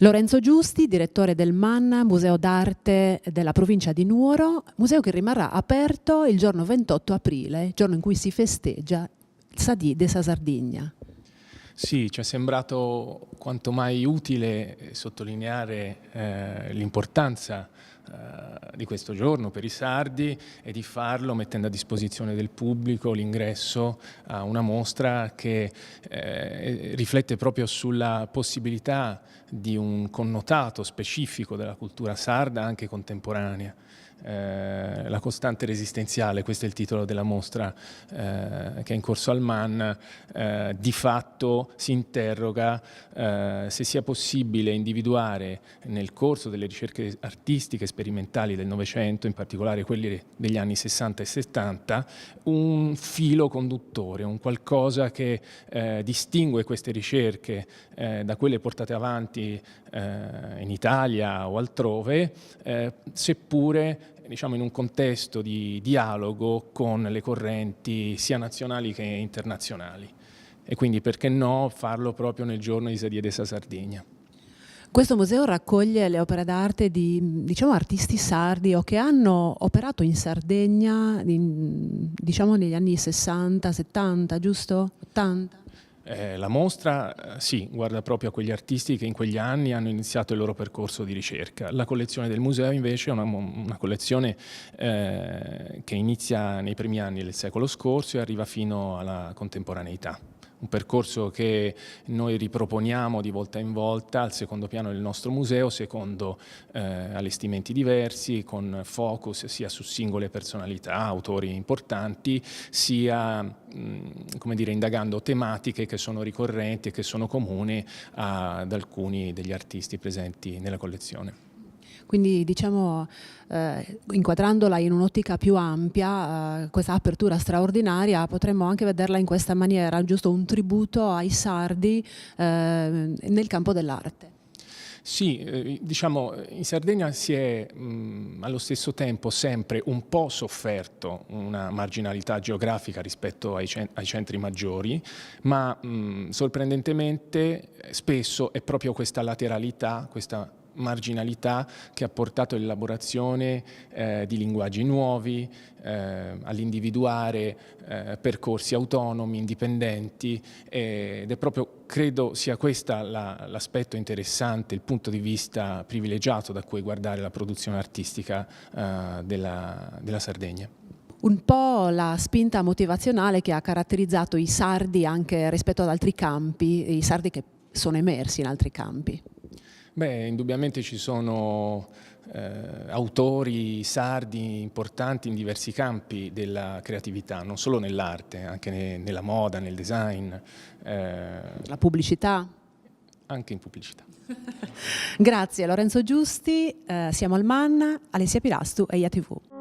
Lorenzo Giusti, direttore del MAN, Museo d'Arte della provincia di Nuoro, museo che rimarrà aperto il giorno 28 aprile, giorno in cui si festeggia il Sadì de sa Sardegna. Sì, ci è sembrato quanto mai utile sottolineare l'importanza di questo giorno per i sardi e di farlo mettendo a disposizione del pubblico l'ingresso a una mostra che riflette proprio sulla possibilità di un connotato specifico della cultura sarda anche contemporanea. La costante resistenziale, questo è il titolo della mostra che è in corso al MAN, di fatto si interroga se sia possibile individuare nel corso delle ricerche artistiche sperimentali del Novecento, in particolare quelli degli anni 60 e 70, un filo conduttore, un qualcosa che distingue queste ricerche da quelle portate avanti in Italia o altrove, seppure diciamo in un contesto di dialogo con le correnti sia nazionali che internazionali. E quindi perché no farlo proprio nel giorno di Sadì de sa Sardegna. Questo museo raccoglie le opere d'arte di, diciamo, artisti sardi o che hanno operato in Sardegna, diciamo negli anni 60, 70, giusto? 80? La mostra sì, guarda proprio a quegli artisti che in quegli anni hanno iniziato il loro percorso di ricerca. La collezione del museo invece è una collezione che inizia nei primi anni del secolo scorso e arriva fino alla contemporaneità. Un percorso che noi riproponiamo di volta in volta al secondo piano del nostro museo, secondo allestimenti diversi, con focus sia su singole personalità, autori importanti, sia come dire, indagando tematiche che sono ricorrenti e che sono comuni ad alcuni degli artisti presenti nella collezione. Quindi diciamo inquadrandola in un'ottica più ampia, questa apertura straordinaria potremmo anche vederla in questa maniera, giusto un tributo ai sardi nel campo dell'arte. Sì, diciamo in Sardegna si è allo stesso tempo sempre un po' sofferto una marginalità geografica rispetto ai centri maggiori, ma sorprendentemente spesso è proprio questa lateralità, questa marginalità che ha portato all'elaborazione di linguaggi nuovi, all'individuare percorsi autonomi, indipendenti, ed è proprio, credo sia questo l'aspetto interessante, il punto di vista privilegiato da cui guardare la produzione artistica della Sardegna. Un po' la spinta motivazionale che ha caratterizzato i sardi anche rispetto ad altri campi, i sardi che sono emersi in altri campi. Beh, indubbiamente ci sono autori sardi importanti in diversi campi della creatività, non solo nell'arte, anche nella moda, nel design. La pubblicità? Anche in pubblicità. Grazie Lorenzo Giusti, siamo al MAN, Alessia Pirastu e IATV.